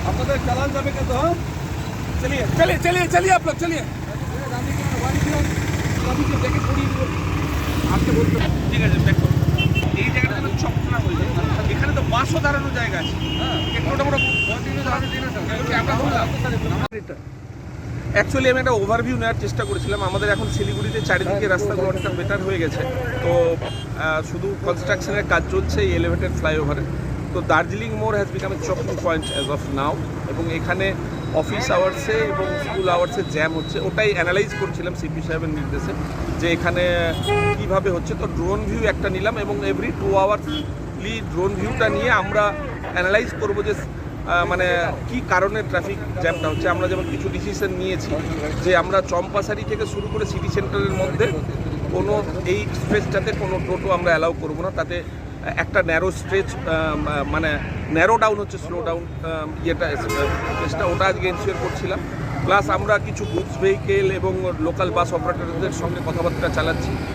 আপনাদের চালান যাবে কত? चलिए चलिए चलिए चलिए आप लोग चलिए। ঠিক আছে, ব্যাক করুন। এই জায়গাটা যেন চকনা হয়ে যায়। এখানে তো বাসও দাঁড়ানোর জায়গা আছে। হ্যাঁ, একটু মোটা কন্টিনিউ দাঁড়ানো দিন না স্যার। আমরা বললাম অ্যাকচুয়ালি আমি একটা ওভারভিউ নেওয়ার চেষ্টা করেছিলাম। আমাদের এখন শিলিগুড়িতে চারিদিকে রাস্তাগুলো অনেকটা বেটার হয়ে গেছে। তো শুধু কনস্ট্রাকশনের কাজ চলছে এই এলিভেটেড ফ্লাইওভারে। তো দার্জিলিং মোড় has become a choking point as of now, এবং এখানে অফিস আওয়ার্সে এবং স্কুল আওয়ার্সে জ্যাম হচ্ছে, ওটাই অ্যানালাইজ করছিলাম সিপি সাহেবের নির্দেশে যে এখানে কীভাবে হচ্ছে। তো ড্রোন ভিউ একটা নিলাম এবং এভরি 2 আওয়ার্সলি ড্রোন ভিউটা নিয়ে আমরা অ্যানালাইজ করবো যে মানে কি কারণে ট্রাফিক জ্যামটা হচ্ছে। আমরা যেমন কিছু ডিসিশন নিয়েছি যে আমরা চম্পাসারি থেকে শুরু করে সিটি সেন্টারের মধ্যে কোনো এই স্ট্রেচটাতে কোনো টোটো আমরা অ্যালাউ করবো না। তাতে একটা ন্যারো স্ট্রেচ, মানে ন্যারো ডাউন হচ্ছে, স্লো ডাউন স্ট্রেচটা, ওটা আজকে এনশিওর করছিলাম। প্লাস আমরা কিছু গুডস ভেহিকেল এবং লোকাল বাস অপারেটরদের সঙ্গে কথাবার্তা চালাচ্ছি।